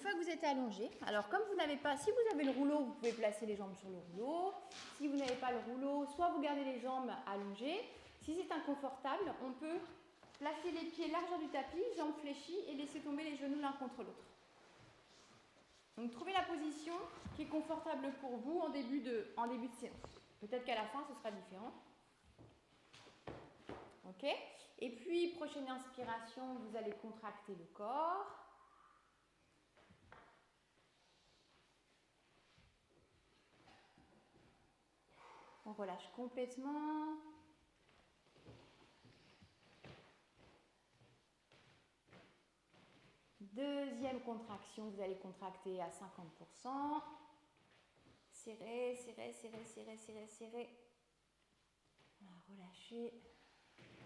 fois que vous êtes allongé, alors comme vous n'avez pas, si vous avez le rouleau, vous pouvez placer les jambes sur le rouleau. Si vous n'avez pas le rouleau, soit vous gardez les jambes allongées. Si c'est inconfortable, on peut placer les pieds largeur du tapis, jambes fléchies et laisser tomber les genoux l'un contre l'autre. Donc trouvez la position qui est confortable pour vous en début de séance. Peut-être qu'à la fin, ce sera différent. Ok? Et puis, prochaine inspiration, vous allez contracter le corps. On relâche complètement. Deuxième contraction, vous allez contracter à 50%. Serrez, serrez, serrez, serrez, serrez, serrez. Relâchez.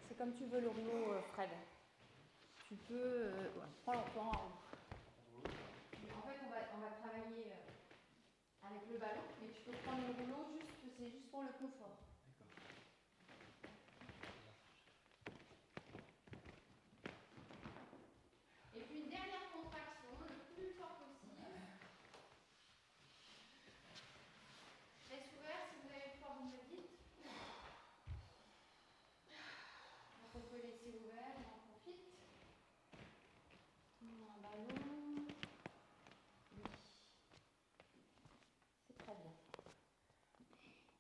C'est comme tu veux le rouleau, Fred. Tu peux... prends le temps. En fait, on va travailler avec le ballon, mais tu peux prendre le rouleau, c'est juste pour le confort. D'accord. Et puis une dernière contraction, le plus fort possible. Laisse ouvert, si vous avez froid, vous me le dites. Donc on peut laisser ouvert, on en profite. Un ballon. Oui. C'est très bien.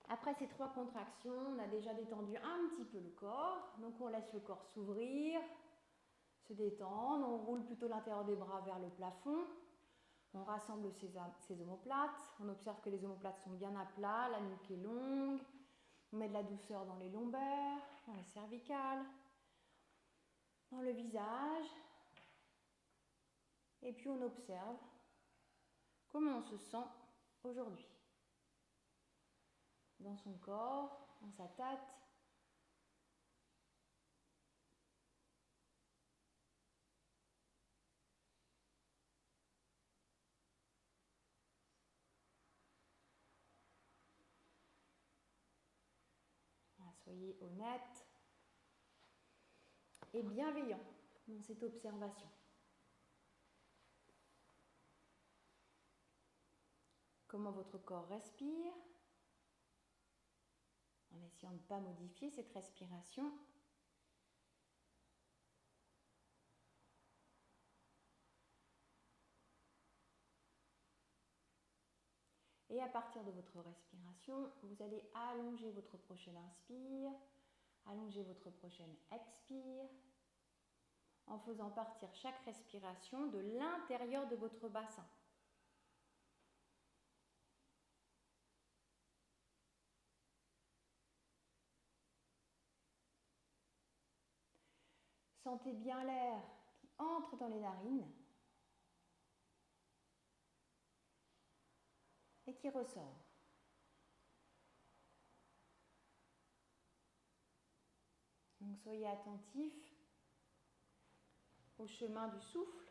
Après ces 3 contractions, on a déjà détendu un petit peu le corps. Donc on laisse le corps s'ouvrir, se détendre. On roule plutôt l'intérieur des bras vers le plafond. On rassemble ses omoplates. On observe que les omoplates sont bien à plat, la nuque est longue. On met de la douceur dans les lombaires, dans les cervicales, dans le visage. Et puis on observe comment on se sent aujourd'hui. Dans son corps, dans sa tête. Soyez honnête et bienveillant dans cette observation. Comment votre corps respire, en essayant de ne pas modifier cette respiration. Et à partir de votre respiration, vous allez allonger votre prochaine inspire, allonger votre prochaine expire, en faisant partir chaque respiration de l'intérieur de votre bassin. Sentez bien l'air qui entre dans les narines et qui ressort. Donc soyez attentifs au chemin du souffle.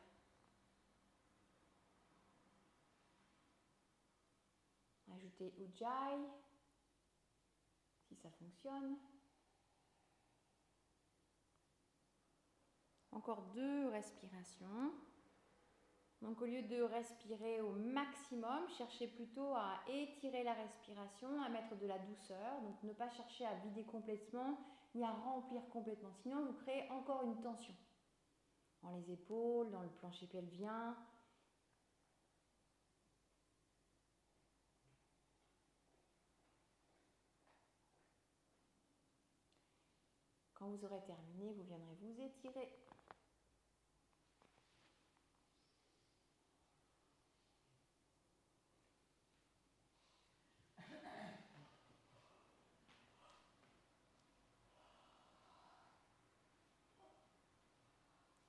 Ajoutez Ujjayi si ça fonctionne. Encore 2 respirations. Donc au lieu de respirer au maximum, cherchez plutôt à étirer la respiration, à mettre de la douceur. Donc ne pas chercher à vider complètement ni à remplir complètement. Sinon vous créez encore une tension dans les épaules, dans le plancher pelvien. Quand vous aurez terminé, vous viendrez vous étirer.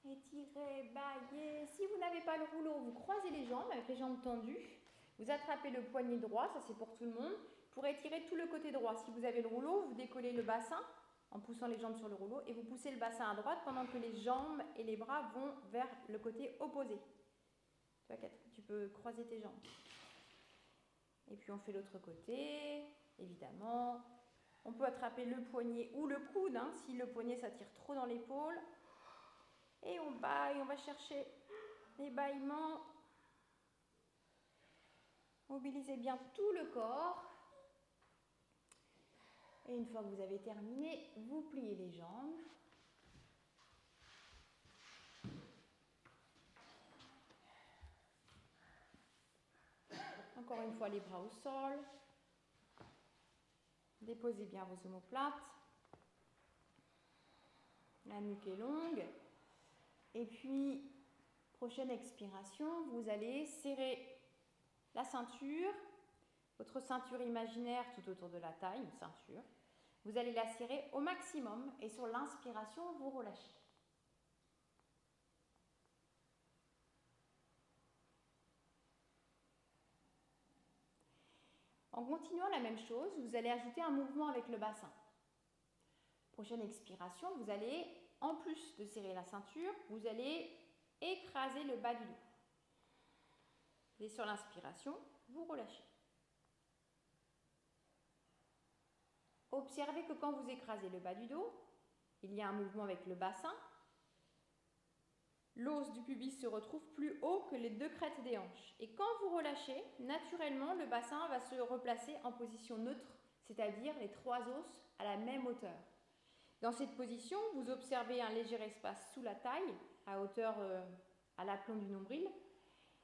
Étirez, baillez. Si vous n'avez pas le rouleau, vous croisez les jambes avec les jambes tendues. Vous attrapez le poignet droit, ça c'est pour tout le monde, pour étirer tout le côté droit. Si vous avez le rouleau, vous décollez le bassin en poussant les jambes sur le rouleau et vous poussez le bassin à droite pendant que les jambes et les bras vont vers le côté opposé. Tu peux croiser tes jambes. Et puis on fait l'autre côté, évidemment. On peut attraper le poignet ou le coude, si le poignet ça tire trop dans l'épaule. Et on baille, on va chercher les bâillements. Mobilisez bien tout le corps. Et une fois que vous avez terminé, vous pliez les jambes. Encore une fois, les bras au sol. Déposez bien vos omoplates. La nuque est longue. Et puis, prochaine expiration, vous allez serrer la ceinture, votre ceinture imaginaire tout autour de la taille, une ceinture. Vous allez la serrer au maximum et sur l'inspiration, vous relâchez. En continuant la même chose, vous allez ajouter un mouvement avec le bassin. Prochaine expiration, vous allez, en plus de serrer la ceinture, vous allez écraser le bas du dos. Et sur l'inspiration, vous relâchez. Observez que quand vous écrasez le bas du dos, il y a un mouvement avec le bassin. L'os du pubis se retrouve plus haut que les deux crêtes des hanches. Et quand vous relâchez, naturellement, le bassin va se replacer en position neutre, c'est-à-dire les trois os à la même hauteur. Dans cette position, vous observez un léger espace sous la taille, à hauteur à l'aplomb du nombril,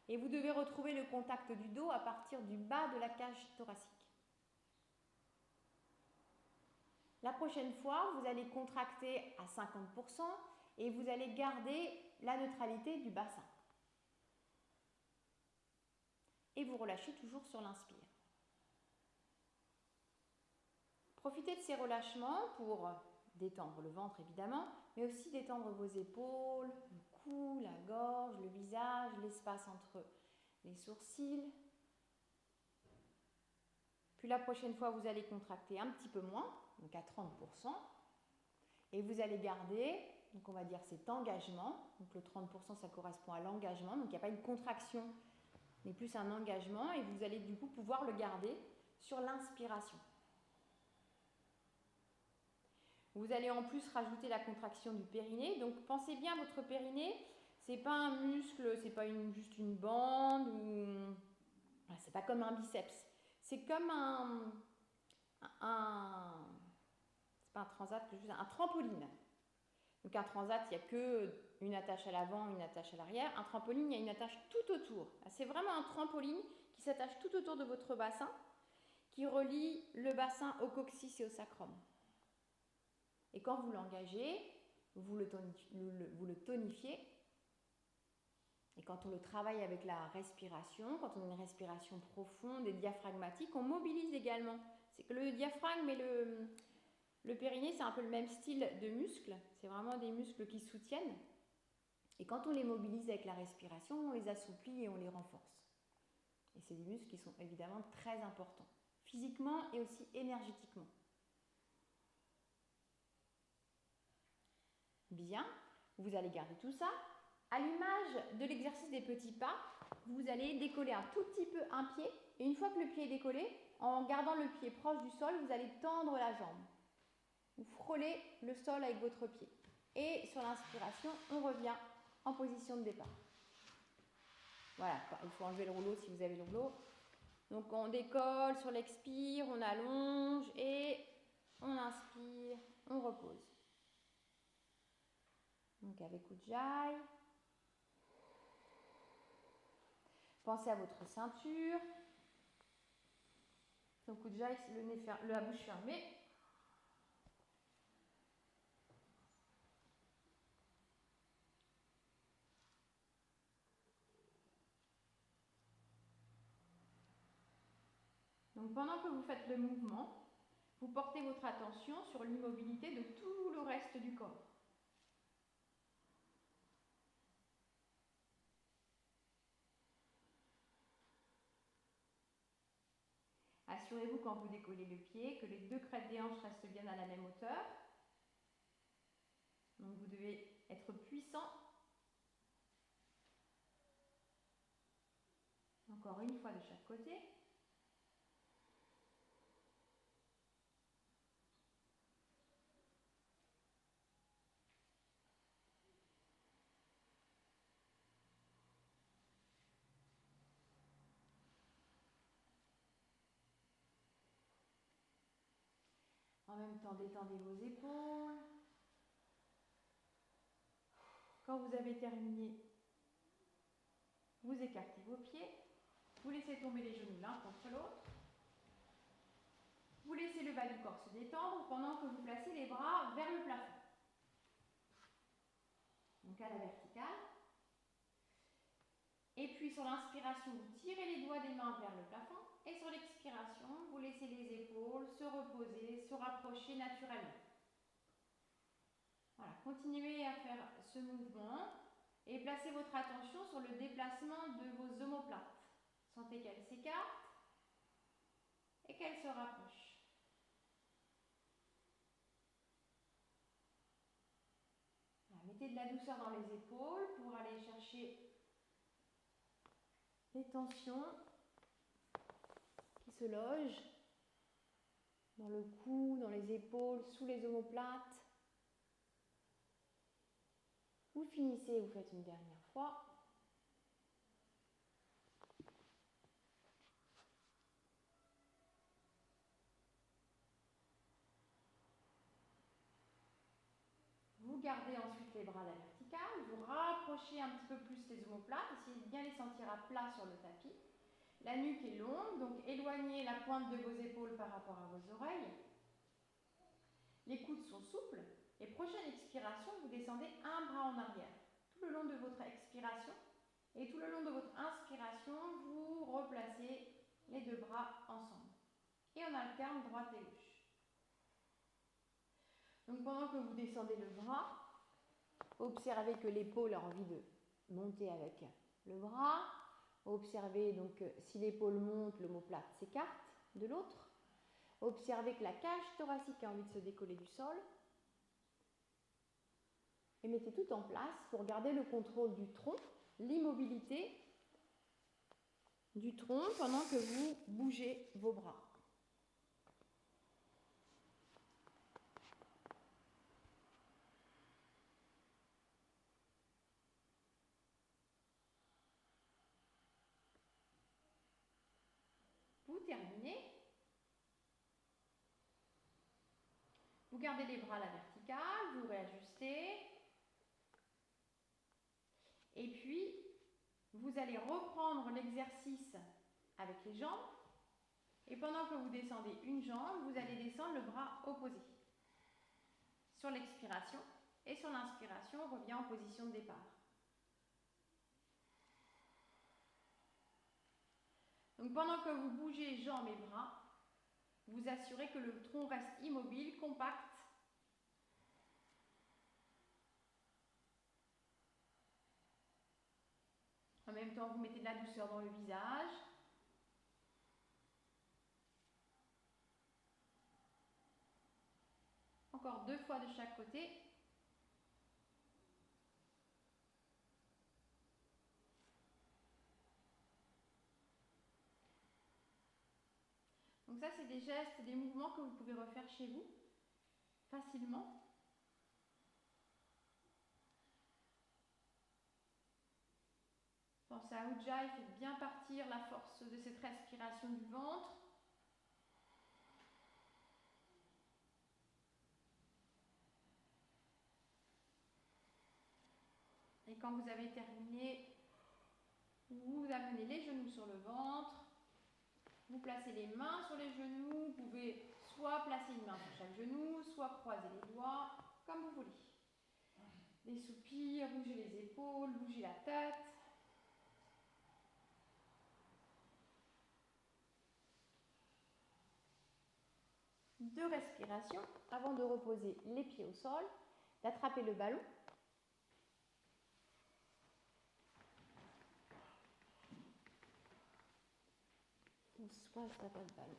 et vous devez retrouver le contact du dos à partir du bas de la cage thoracique. La prochaine fois, vous allez contracter à 50% et vous allez garder la neutralité du bassin. Et vous relâchez toujours sur l'inspire. Profitez de ces relâchements pour détendre le ventre évidemment, mais aussi détendre vos épaules, le cou, la gorge, le visage, l'espace entre les sourcils. Puis la prochaine fois, vous allez contracter un petit peu moins, donc à 30%, et vous allez garder, donc on va dire cet engagement, donc le 30% ça correspond à l'engagement, donc il n'y a pas une contraction, mais plus un engagement, et vous allez du coup pouvoir le garder sur l'inspiration. Vous allez en plus rajouter la contraction du périnée. Donc pensez bien, votre périnée, c'est pas un muscle, c'est pas juste une bande ou c'est pas comme un biceps. C'est comme c'est pas un transat, juste un trampoline. Donc un transat, il n'y a que une attache à l'avant, une attache à l'arrière. Un trampoline, il y a une attache tout autour. C'est vraiment un trampoline qui s'attache tout autour de votre bassin, qui relie le bassin au coccyx et au sacrum. Et quand vous l'engagez, vous le tonifiez. Et quand on le travaille avec la respiration, quand on a une respiration profonde et diaphragmatique, on mobilise également. C'est que le diaphragme et le périnée, c'est un peu le même style de muscles. C'est vraiment des muscles qui soutiennent. Et quand on les mobilise avec la respiration, on les assouplit et on les renforce. Et c'est des muscles qui sont évidemment très importants, physiquement et aussi énergétiquement. Bien, vous allez garder tout ça. À l'image de l'exercice des petits pas, vous allez décoller un tout petit peu un pied. Et une fois que le pied est décollé, en gardant le pied proche du sol, vous allez tendre la jambe. Vous frôlez le sol avec votre pied. Et sur l'inspiration, on revient en position de départ. Voilà, il faut enlever le rouleau si vous avez le rouleau. Donc on décolle sur l'expire, on allonge et on inspire, on repose. Donc avec Ujjayi. Pensez à votre ceinture. Donc Ujjayi, la bouche fermée. Donc pendant que vous faites le mouvement, vous portez votre attention sur l'immobilité de tout le reste du corps. Assurez-vous quand vous décollez le pied que les deux crêtes des hanches restent bien à la même hauteur. Donc vous devez être puissant. Encore une fois de chaque côté. En même temps, détendez vos épaules. Quand vous avez terminé, vous écartez vos pieds. Vous laissez tomber les genoux l'un contre l'autre. Vous laissez le bas du corps se détendre pendant que vous placez les bras vers le plafond. Donc à la verticale. Et puis sur l'inspiration, vous tirez les doigts des mains vers le plafond. Et sur l'expiration, vous laissez les épaules se reposer, se rapprocher naturellement. Voilà, continuez à faire ce mouvement et placez votre attention sur le déplacement de vos omoplates. Sentez qu'elles s'écartent et qu'elles se rapprochent. Voilà, mettez de la douceur dans les épaules pour aller chercher les tensions qui se logent dans le cou, dans les épaules, sous les omoplates. Vous finissez, vous faites une dernière fois. Vous gardez ensuite les bras à la verticale, vous rapprochez un petit peu plus les omoplates, essayez de bien les sentir à plat sur le tapis. La nuque est longue, donc éloignez la pointe de vos épaules par rapport à vos oreilles. Les coudes sont souples et prochaine expiration, vous descendez un bras en arrière. Tout le long de votre expiration et tout le long de votre inspiration, vous replacez les deux bras ensemble. Et on alterne droite et gauche. Donc pendant que vous descendez le bras, observez que l'épaule a envie de monter avec le bras. Observez donc si l'épaule monte, l'omoplate s'écarte de l'autre. Observez que la cage thoracique a envie de se décoller du sol. Et mettez tout en place pour garder le contrôle du tronc, l'immobilité du tronc pendant que vous bougez vos bras. Vous terminez. Vous gardez les bras à la verticale, vous réajustez. Et puis, vous allez reprendre l'exercice avec les jambes. Et pendant que vous descendez une jambe, vous allez descendre le bras opposé. Sur l'expiration et sur l'inspiration, on revient en position de départ. Donc pendant que vous bougez jambes et bras, vous assurez que le tronc reste immobile, compact. En même temps, vous mettez de la douceur dans le visage. Encore 2 fois de chaque côté. Donc ça, c'est des gestes, des mouvements que vous pouvez refaire chez vous, facilement. Pensez à Ujjayi, faites bien partir la force de cette respiration du ventre. Et quand vous avez terminé, vous amenez les genoux sur le ventre. Vous placez les mains sur les genoux. Vous pouvez soit placer une main sur chaque genou, soit croiser les doigts, comme vous voulez. Des soupirs, bougez les épaules, bougez la tête. Deux respirations avant de reposer les pieds au sol, d'attraper le ballon. Ou soit je tape le ballon.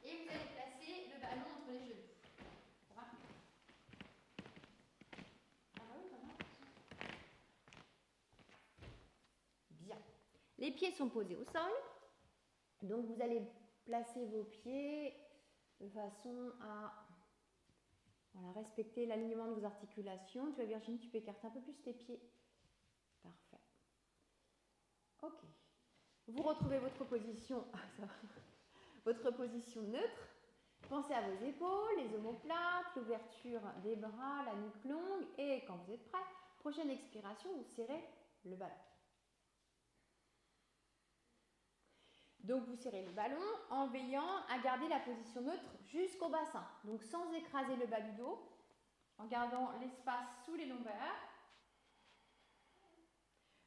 Et vous allez placer le ballon entre les genoux. Ça va? Bien. Les pieds sont posés au sol. Donc vous allez placer vos pieds de façon à respecter l'alignement de vos articulations. Tu vois Virginie, tu peux écarter un peu plus tes pieds. Parfait. Ok. Vous retrouvez votre position, votre position neutre. Pensez à vos épaules, les omoplates, l'ouverture des bras, la nuque longue. Et quand vous êtes prêt, prochaine expiration, vous serrez le ballon. Donc vous serrez le ballon en veillant à garder la position neutre jusqu'au bassin. Donc sans écraser le bas du dos, en gardant l'espace sous les lombaires.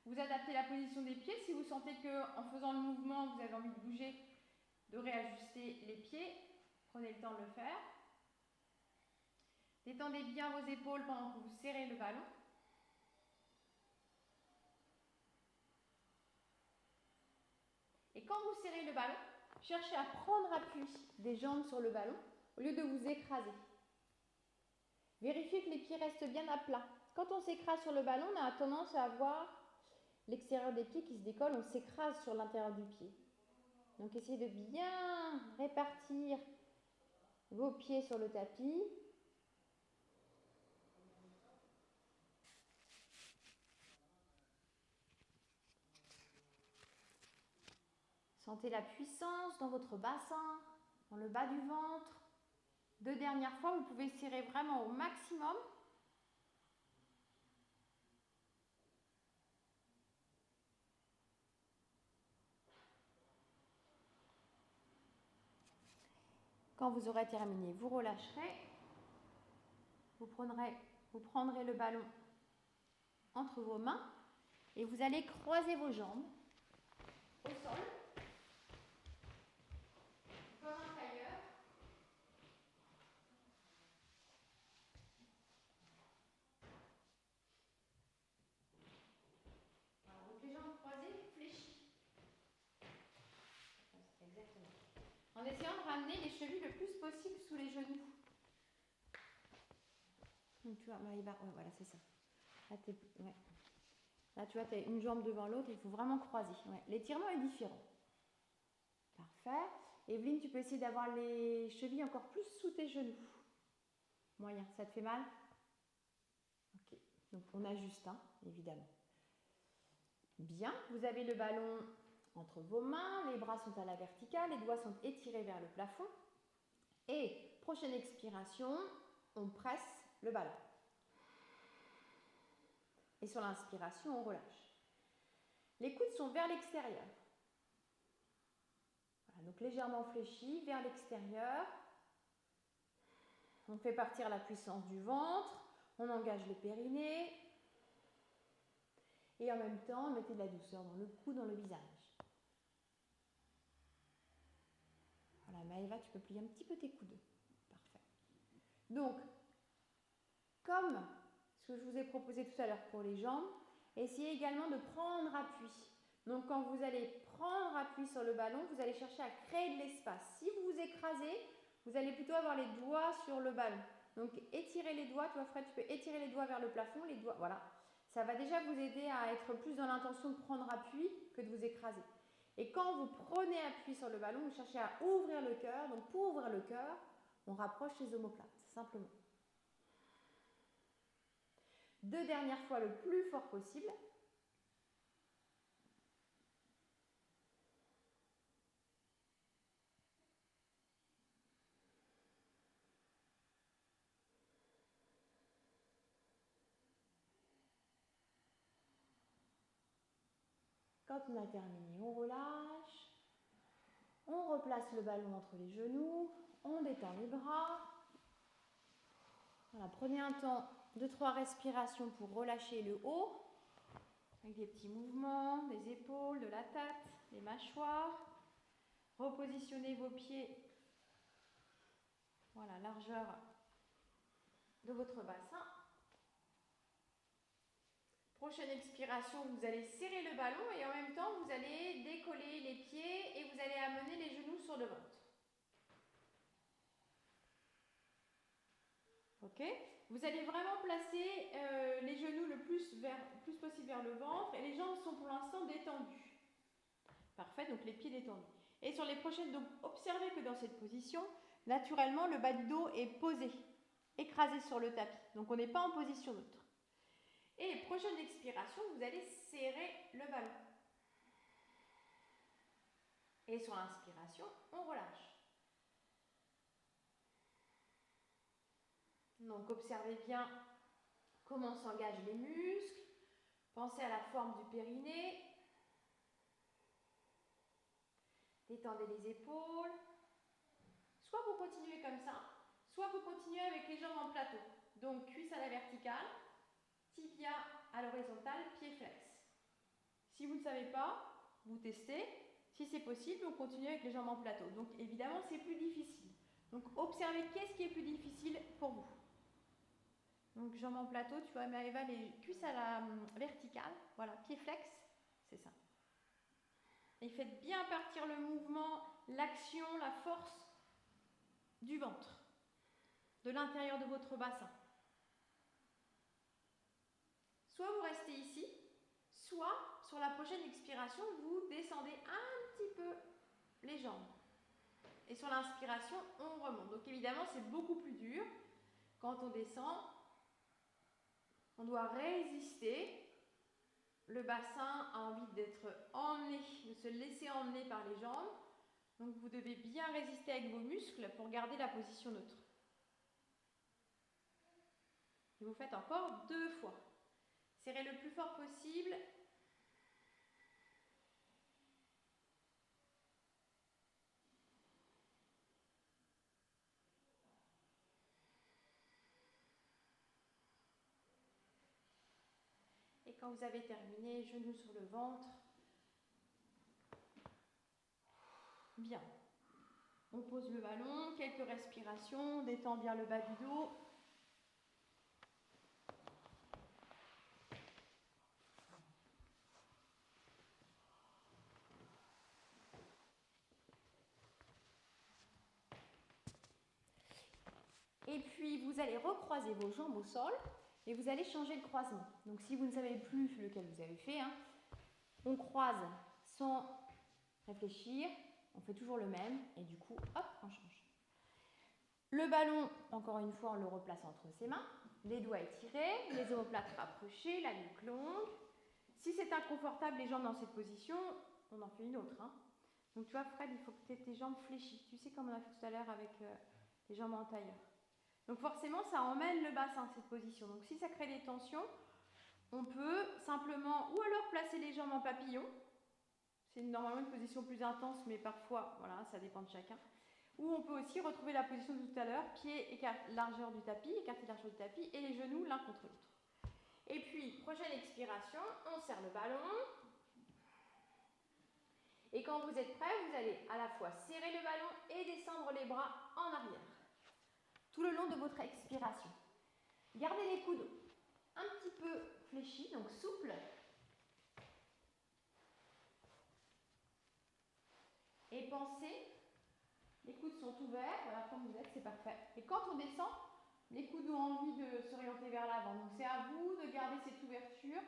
Vous adaptez la position des pieds. Si vous sentez qu'en faisant le mouvement, vous avez envie de bouger, de réajuster les pieds, prenez le temps de le faire. Détendez bien vos épaules pendant que vous serrez le ballon. Et quand vous serrez le ballon, cherchez à prendre appui des jambes sur le ballon au lieu de vous écraser. Vérifiez que les pieds restent bien à plat. Quand on s'écrase sur le ballon, on a tendance à avoir l'extérieur des pieds qui se décolle, on s'écrase sur l'intérieur du pied. Donc essayez de bien répartir vos pieds sur le tapis. Sentez la puissance dans votre bassin, dans le bas du ventre. 2 dernières fois, vous pouvez serrer vraiment au maximum. Quand vous aurez terminé, vous relâcherez. Vous prendrez le ballon entre vos mains et vous allez croiser vos jambes au sol, comme un tailleur. Voilà, donc les jambes croisées, fléchies. Exactement. En essayant de ramener les chevilles le plus possible sous les genoux. Donc tu vois, Maïva, ouais, voilà, c'est ça. Là, ouais. Là, tu vois, tu as une jambe devant l'autre, il faut vraiment croiser. Ouais. L'étirement est différent. Parfait. Evelyne, tu peux essayer d'avoir les chevilles encore plus sous tes genoux. Moyen, ça te fait mal? Ok, donc on ajuste, hein, évidemment. Bien, vous avez le ballon entre vos mains, les bras sont à la verticale, les doigts sont étirés vers le plafond. Et prochaine expiration, on presse le ballon. Et sur l'inspiration, on relâche. Les coudes sont vers l'extérieur. Voilà, donc légèrement fléchis vers l'extérieur. On fait partir la puissance du ventre, on engage le périnée. Et en même temps, mettez de la douceur dans le cou, dans le visage. Voilà, Maëva, tu peux plier un petit peu tes coudes. Parfait. Donc, comme ce que je vous ai proposé tout à l'heure pour les jambes, essayez également de prendre appui. Donc, quand vous allez prendre appui sur le ballon, vous allez chercher à créer de l'espace. Si vous vous écrasez, vous allez plutôt avoir les doigts sur le ballon. Donc, étirez les doigts. Toi, Fred, tu peux étirer les doigts vers le plafond. Les doigts, voilà. Ça va déjà vous aider à être plus dans l'intention de prendre appui que de vous écraser. Et quand vous prenez appui sur le ballon, vous cherchez à ouvrir le cœur. Donc, pour ouvrir le cœur, on rapproche les omoplates, simplement. 2 dernières fois le plus fort possible. Quand on a terminé, on relâche. On replace le ballon entre les genoux. On détend les bras. Voilà, prenez un temps de 3 respirations pour relâcher le haut. Avec des petits mouvements, des épaules, de la tête, des mâchoires. Repositionnez vos pieds. Voilà, largeur de votre bassin. Prochaine expiration, vous allez serrer le ballon et en même temps, vous allez décoller les pieds et vous allez amener les genoux sur le ventre. Ok? Vous allez vraiment placer les genoux le plus possible vers le ventre et les jambes sont pour l'instant détendues. Parfait, donc les pieds détendus. Et sur les prochaines, donc observez que dans cette position, naturellement, le bas du dos est posé, écrasé sur le tapis. Donc on n'est pas en position neutre. Et prochaine expiration, vous allez serrer le ballon. Et sur l'inspiration, on relâche. Donc observez bien comment s'engagent les muscles. Pensez à la forme du périnée. Détendez les épaules. Soit vous continuez comme ça, soit vous continuez avec les jambes en plateau. Donc cuisse à la verticale, tibia à l'horizontale, pied flex. Si vous ne savez pas, vous testez. Si c'est possible, on continue avec les jambes en plateau. Donc évidemment, c'est plus difficile. Donc observez qu'est-ce qui est plus difficile pour vous. Donc jambes en plateau, tu vois Maëva, les cuisses à la verticale, voilà, pied flex, c'est ça. Et faites bien partir le mouvement, l'action, la force du ventre, de l'intérieur de votre bassin. Soit vous restez ici, soit sur la prochaine expiration, vous descendez un petit peu les jambes. Et sur l'inspiration, on remonte. Donc évidemment, c'est beaucoup plus dur. Quand on descend, on doit résister. Le bassin a envie d'être emmené, de se laisser emmener par les jambes. Donc vous devez bien résister avec vos muscles pour garder la position neutre. Et vous faites encore 2 fois. Serrez le plus fort possible. Et quand vous avez terminé, genoux sur le ventre. Bien. On pose le ballon, quelques respirations, on détend bien le bas du dos. Et puis vous allez recroiser vos jambes au sol et vous allez changer le croisement. Donc si vous ne savez plus lequel vous avez fait, on croise sans réfléchir, on fait toujours le même et du coup, hop, on change. Le ballon, encore une fois, on le replace entre ses mains, les doigts étirés, les omoplates rapprochées, la nuque longue. Si c'est inconfortable, les jambes dans cette position, on en fait une autre. Donc tu vois, Fred, il faut que tu aies tes jambes fléchies. Tu sais comme on a fait tout à l'heure avec les jambes en tailleur. Donc forcément, ça emmène le bassin, cette position. Donc si ça crée des tensions, on peut simplement ou alors placer les jambes en papillon. C'est normalement une position plus intense, mais parfois, voilà, ça dépend de chacun. Ou on peut aussi retrouver la position de tout à l'heure, pied largeur du tapis, écarté largeur du tapis, et les genoux l'un contre l'autre. Et puis, prochaine expiration, on serre le ballon. Et quand vous êtes prêt, vous allez à la fois serrer le ballon et descendre les bras en arrière. Tout le long de votre expiration. Gardez les coudes un petit peu fléchis, donc souples. Et pensez, les coudes sont ouverts, voilà comme vous êtes, c'est parfait. Et quand on descend, les coudes ont envie de s'orienter vers l'avant. Donc c'est à vous de garder cette ouverture.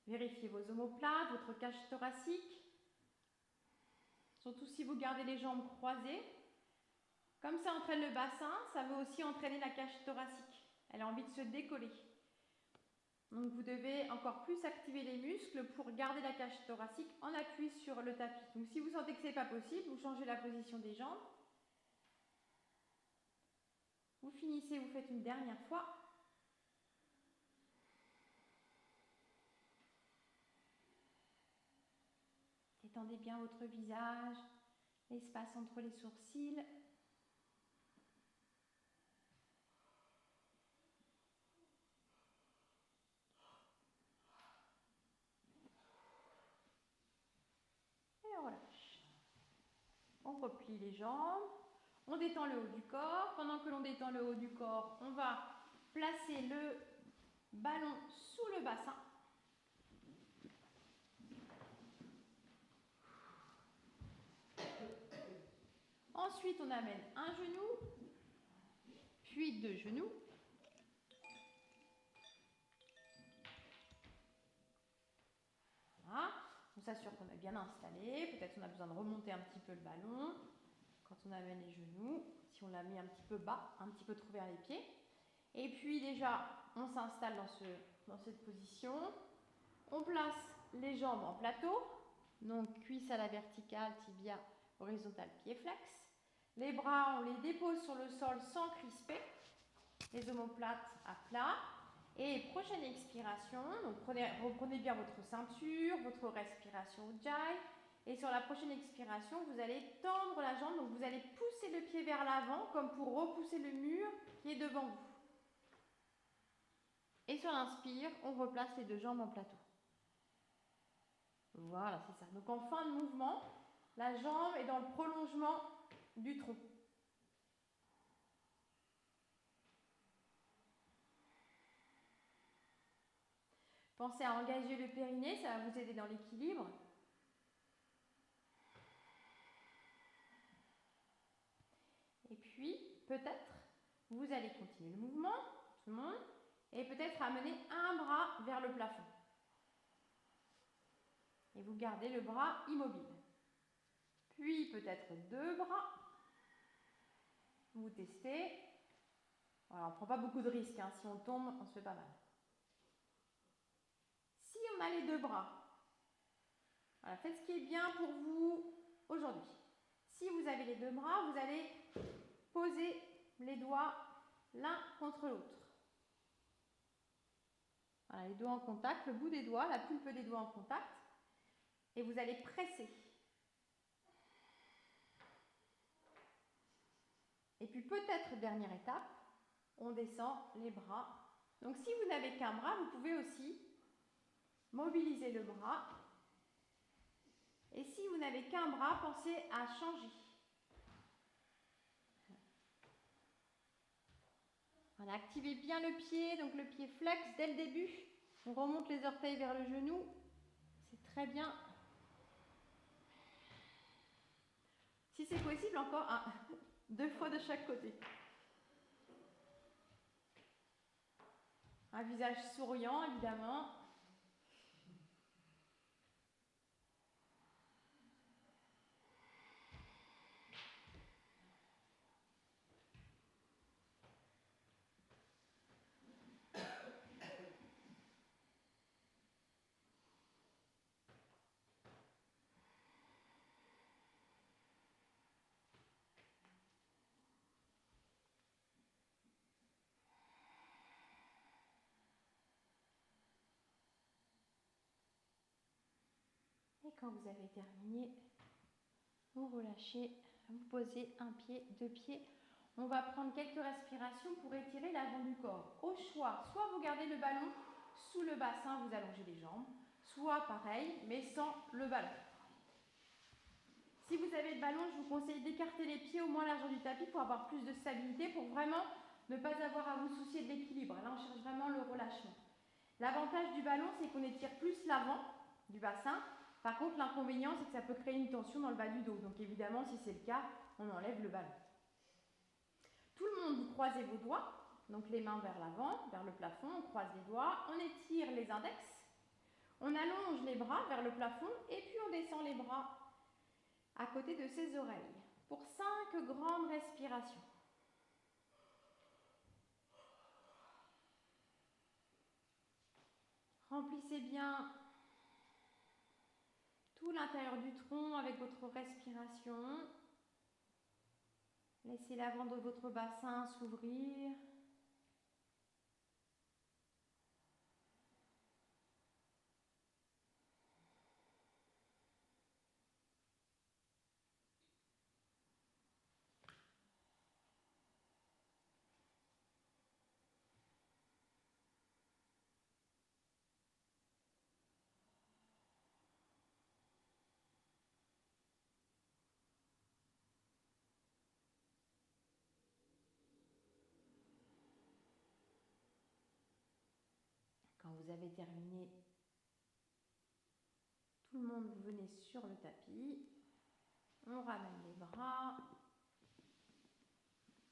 Vérifiez vos omoplates, votre cage thoracique. Surtout si vous gardez les jambes croisées. Comme ça entraîne le bassin, ça veut aussi entraîner la cage thoracique. Elle a envie de se décoller. Donc vous devez encore plus activer les muscles pour garder la cage thoracique en appui sur le tapis. Donc si vous sentez que ce n'est pas possible, vous changez la position des jambes. Vous finissez, vous faites une dernière fois. Détendez bien votre visage, l'espace entre les sourcils. Et on relâche. On replie les jambes. On détend le haut du corps. Pendant que l'on détend le haut du corps, on va placer le ballon sous le bassin. Ensuite, on amène un genou, puis 2 genoux. Voilà. On s'assure qu'on a bien installé. Peut-être on a besoin de remonter un petit peu le ballon. Quand on amène les genoux, si on l'a mis un petit peu bas, un petit peu trop vers les pieds. Et puis déjà, on s'installe dans cette position. On place les jambes en plateau, donc cuisse à la verticale, tibia horizontale, pied flex. Les bras, on les dépose sur le sol sans crisper. Les omoplates à plat. Et prochaine expiration, donc reprenez bien votre ceinture, votre respiration Ujjayi. Et sur la prochaine expiration, vous allez tendre la jambe, donc vous allez pousser le pied vers l'avant comme pour repousser le mur qui est devant vous. Et sur l'inspire, on replace les deux jambes en plateau. Voilà, c'est ça. Donc en fin de mouvement, la jambe est dans le prolongement du tronc. Pensez à engager le périnée, ça va vous aider dans l'équilibre. Et puis, peut-être, vous allez continuer le mouvement, tout le monde, et peut-être amener un bras vers le plafond. Et vous gardez le bras immobile. Puis, peut-être deux bras. Vous testez. Voilà, on ne prend pas beaucoup de risques, hein. Si on tombe, on se fait pas mal. Si on a les deux bras, voilà, faites ce qui est bien pour vous aujourd'hui. Si vous avez les deux bras, vous allez poser les doigts l'un contre l'autre. Voilà, les doigts en contact, le bout des doigts, la pulpe des doigts en contact. Et vous allez presser. Et puis peut-être, dernière étape, on descend les bras. Donc si vous n'avez qu'un bras, vous pouvez aussi mobiliser le bras. Et si vous n'avez qu'un bras, pensez à changer. Voilà, activez bien le pied, donc le pied flex dès le début. On remonte les orteils vers le genou. C'est très bien. Si c'est possible, encore deux fois de chaque côté. Un visage souriant, évidemment. Et quand vous avez terminé, vous relâchez, vous posez un pied, deux pieds. On va prendre quelques respirations pour étirer l'avant du corps. Au choix, soit vous gardez le ballon sous le bassin, vous allongez les jambes, soit pareil, mais sans le ballon. Si vous avez le ballon, je vous conseille d'écarter les pieds au moins largeur du tapis pour avoir plus de stabilité, pour vraiment ne pas avoir à vous soucier de l'équilibre. Là, on cherche vraiment le relâchement. L'avantage du ballon, c'est qu'on étire plus l'avant du bassin. Par contre, l'inconvénient, c'est que ça peut créer une tension dans le bas du dos. Donc évidemment, si c'est le cas, on enlève le ballon. Tout le monde, vous croisez vos doigts, donc les mains vers l'avant, vers le plafond, on croise les doigts, on étire les index, on allonge les bras vers le plafond et puis on descend les bras à côté de ses oreilles pour 5 grandes respirations. Remplissez bien tout l'intérieur du tronc avec votre respiration. Laissez l'avant de votre bassin s'ouvrir. Quand vous avez terminé, tout le monde, vous venez sur le tapis. On ramène les bras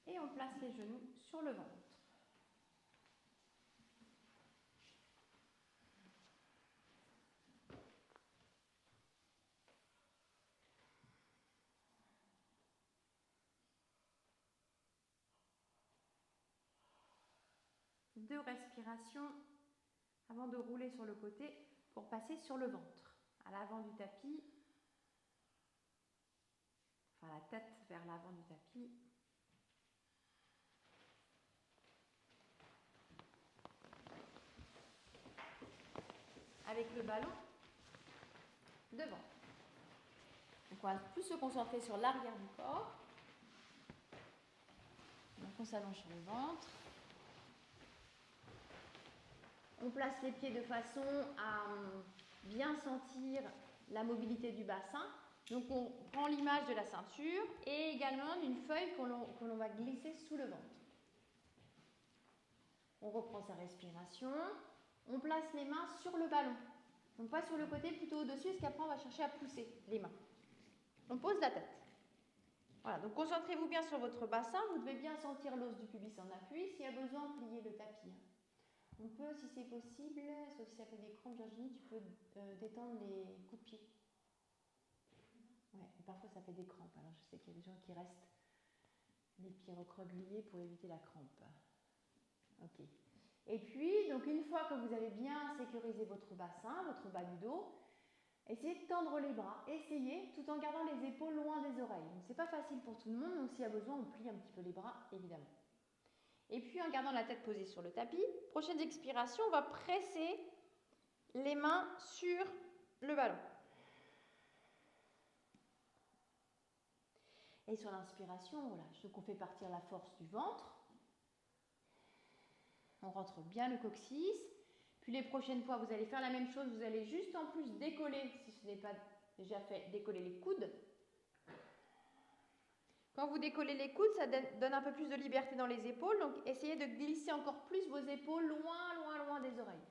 et on place les genoux sur le ventre. 2 respirations avant de rouler sur le côté pour passer sur le ventre, à l'avant du tapis, enfin la tête vers l'avant du tapis. Avec le ballon devant. Donc on va plus se concentrer sur l'arrière du corps. Donc on s'allonge sur le ventre. On place les pieds de façon à bien sentir la mobilité du bassin. Donc on prend l'image de la ceinture et également d'une feuille que l'on va glisser sous le ventre. On reprend sa respiration. On place les mains sur le ballon. Donc pas sur le côté, plutôt au-dessus, parce qu'après on va chercher à pousser les mains. On pose la tête. Voilà, donc concentrez-vous bien sur votre bassin. Vous devez bien sentir l'os du pubis en appui. S'il y a besoin, pliez le tapis. On peut, si c'est possible, sauf si ça fait des crampes, Virginie, tu peux détendre les coups de pied. Ouais, parfois ça fait des crampes. Alors je sais qu'il y a des gens qui restent les pieds recroquevillés pour éviter la crampe. Ok. Et puis, donc une fois que vous avez bien sécurisé votre bassin, votre bas du dos, essayez de tendre les bras. Essayez, tout en gardant les épaules loin des oreilles. Donc c'est pas facile pour tout le monde, donc s'il y a besoin, on plie un petit peu les bras, évidemment. Et puis en gardant la tête posée sur le tapis, prochaine expiration, on va presser les mains sur le ballon. Et sur l'inspiration, on relâche. Donc on fait partir la force du ventre. On rentre bien le coccyx. Puis les prochaines fois, vous allez faire la même chose. Vous allez juste en plus décoller, si ce n'est pas déjà fait, décoller les coudes. Quand vous décollez les coudes, ça donne un peu plus de liberté dans les épaules. Donc essayez de glisser encore plus vos épaules loin, loin, loin des oreilles.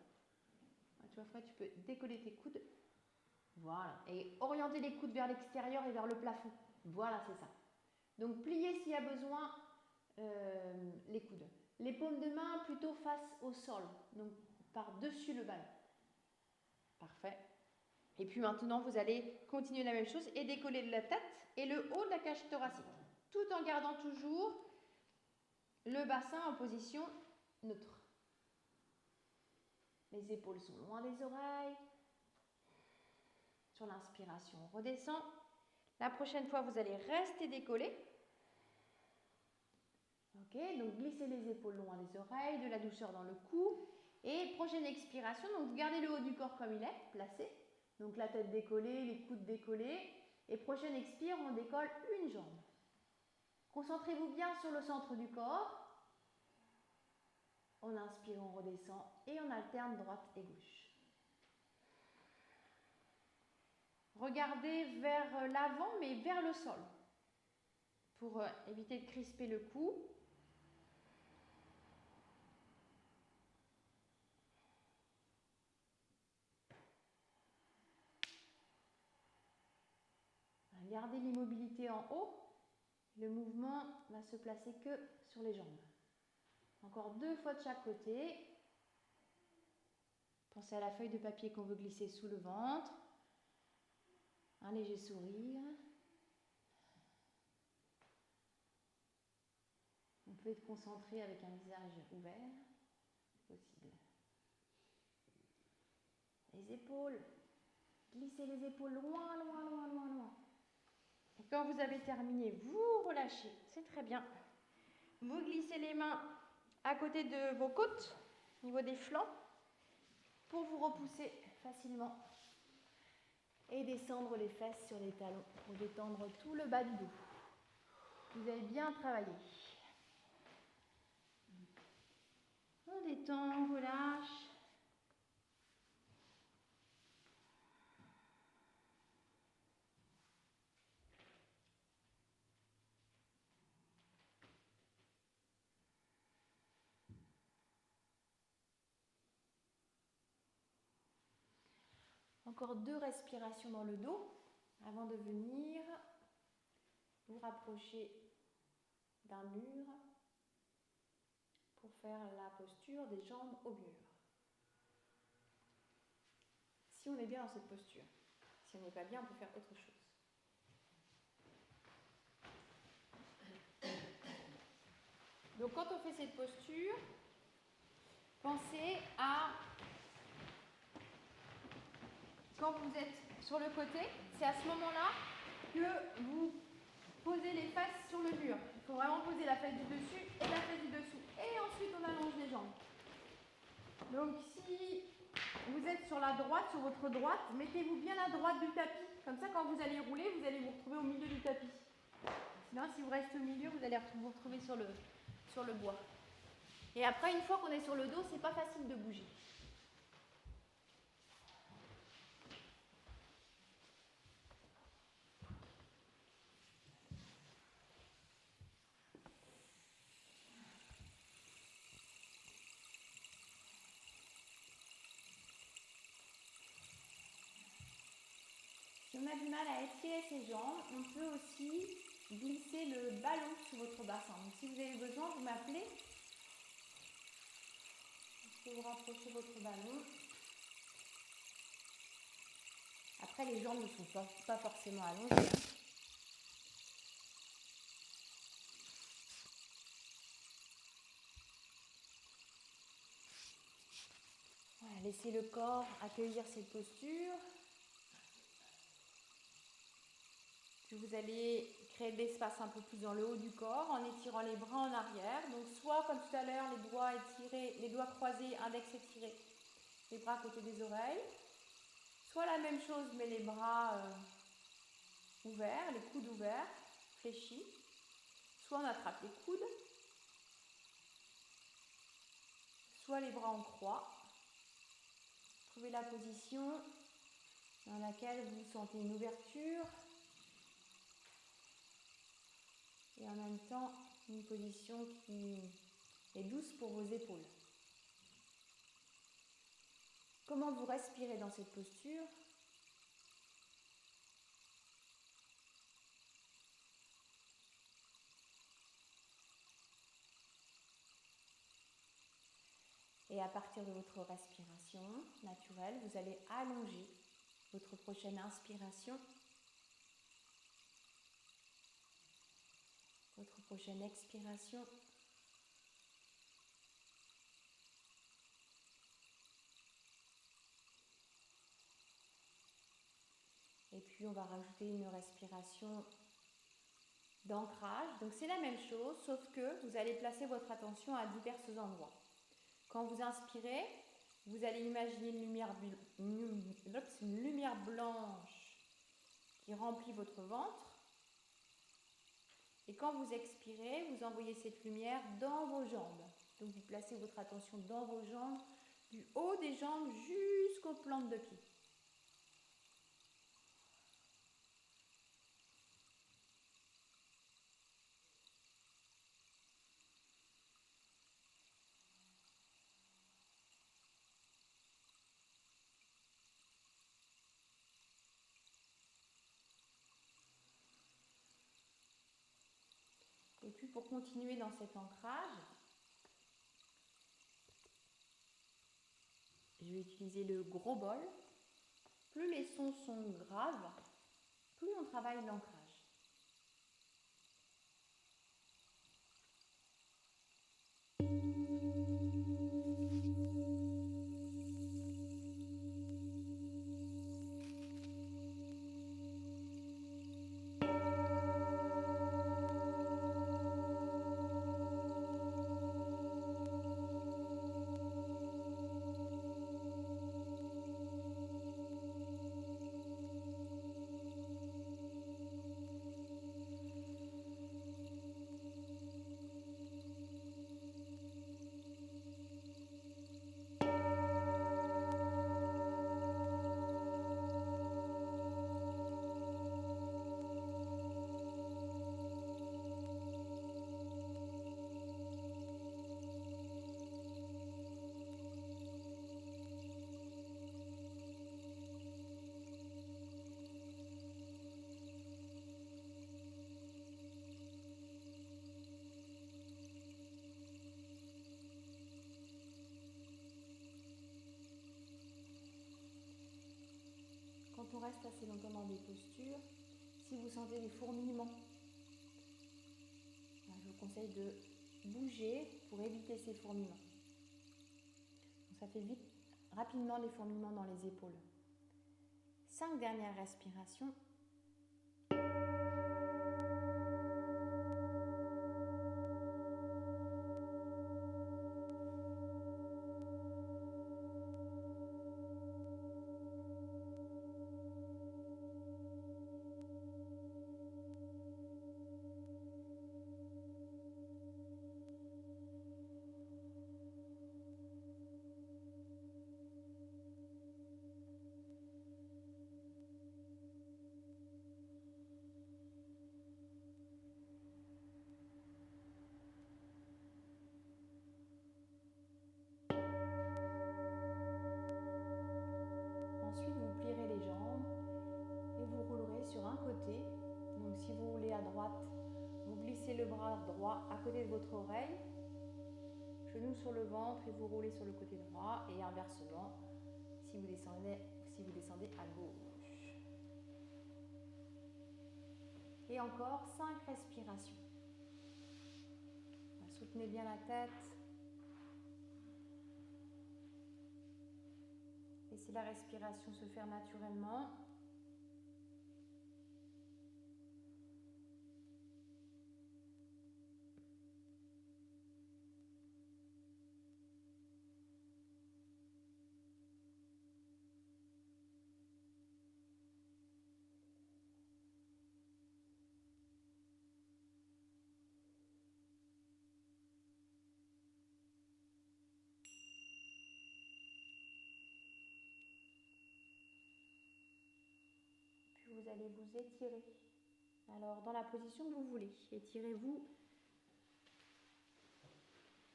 Tu vois, Fred, tu peux décoller tes coudes. Voilà. Et orienter les coudes vers l'extérieur et vers le plafond. Voilà, c'est ça. Donc pliez s'il y a besoin les coudes. Les paumes de main plutôt face au sol, donc par-dessus le ballon. Parfait. Et puis maintenant, vous allez continuer la même chose et décoller la tête et le haut de la cage thoracique, tout en gardant toujours le bassin en position neutre. Les épaules sont loin des oreilles. Sur l'inspiration, on redescend. La prochaine fois, vous allez rester décollé. Ok, donc glissez les épaules loin des oreilles, de la douceur dans le cou. Et prochaine expiration, donc vous gardez le haut du corps comme il est, placé. Donc la tête décollée, les coudes décollés. Et prochaine expire, on décolle une jambe. Concentrez-vous bien sur le centre du corps. On inspire, on redescend et on alterne droite et gauche. Regardez vers l'avant, mais vers le sol, pour éviter de crisper le cou. Gardez l'immobilité en haut. Le mouvement va se placer que sur les jambes. Encore 2 fois de chaque côté. Pensez à la feuille de papier qu'on veut glisser sous le ventre. Un léger sourire. On peut être concentré avec un visage ouvert, possible. Les épaules. Glissez les épaules loin, loin, loin, loin, loin. Et quand vous avez terminé, vous relâchez. C'est très bien. Vous glissez les mains à côté de vos côtes, au niveau des flancs, pour vous repousser facilement. Et descendre les fesses sur les talons pour détendre tout le bas du dos. Vous avez bien travaillé. On détend, on relâche. Encore 2 respirations dans le dos avant de venir vous rapprocher d'un mur pour faire la posture des jambes au mur. Si on est bien dans cette posture, si on n'est pas bien, on peut faire autre chose. Donc quand on fait cette posture, pensez à, quand vous êtes sur le côté, c'est à ce moment-là que vous posez les fesses sur le mur. Il faut vraiment poser la fesse du dessus et la fesse du dessous. Et ensuite, on allonge les jambes. Donc, si vous êtes sur la droite, sur votre droite, mettez-vous bien à droite du tapis. Comme ça, quand vous allez rouler, vous allez vous retrouver au milieu du tapis. Sinon, si vous restez au milieu, vous allez vous retrouver sur le bois. Et après, une fois qu'on est sur le dos, c'est pas facile de bouger. Si on a du mal à étirer ses jambes, on peut aussi glisser le ballon sur votre bassin. Donc, si vous avez besoin, vous m'appelez. Je peux vous rapprocher votre ballon. Après, les jambes ne sont pas forcément allongées. Voilà, laissez le corps accueillir cette posture. Puis vous allez créer de l'espace un peu plus dans le haut du corps en étirant les bras en arrière. Donc soit comme tout à l'heure, les doigts étirés, les doigts croisés, index étiré, les bras à côté des oreilles. Soit la même chose, mais les bras ouverts, les coudes ouverts, fléchis. Soit on attrape les coudes, soit les bras en croix. Trouvez la position dans laquelle vous sentez une ouverture et en même temps une position qui est douce pour vos épaules. Comment vous respirez dans cette posture ? Et à partir de votre respiration naturelle, vous allez allonger votre prochaine inspiration, votre prochaine expiration. Et puis on va rajouter une respiration d'ancrage. Donc c'est la même chose, sauf que vous allez placer votre attention à divers endroits. Quand vous inspirez, vous allez imaginer une lumière blanche qui remplit votre ventre. Et quand vous expirez, vous envoyez cette lumière dans vos jambes. Donc vous placez votre attention dans vos jambes, du haut des jambes jusqu'aux plantes de pied. Et puis pour continuer dans cet ancrage, je vais utiliser le gros bol. Plus les sons sont graves, plus on travaille l'ancrage. Quand on reste assez longtemps dans des postures, si vous sentez des fourmillements, je vous conseille de bouger pour éviter ces fourmillements. Ça fait vite, rapidement des fourmillements dans les épaules. 5 dernières respirations. Ensuite, vous plierez les jambes et vous roulerez sur un côté. Donc si vous roulez à droite, vous glissez le bras droit à côté de votre oreille, genou sur le ventre et vous roulez sur le côté droit, et inversement si vous descendez à gauche. Et encore 5 respirations. Soutenez bien la tête. Laissez la respiration se faire naturellement. Vous allez vous étirer. Alors, dans la position que vous voulez, étirez-vous.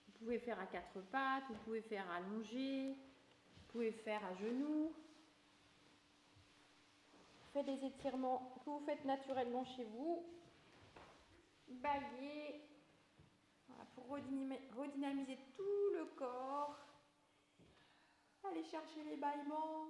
Vous pouvez faire à 4 pattes, vous pouvez faire allongé, vous pouvez faire à genoux. Faites des étirements que vous faites naturellement chez vous. Baillez. Voilà, pour redynamiser tout le corps. Allez chercher les bâillements.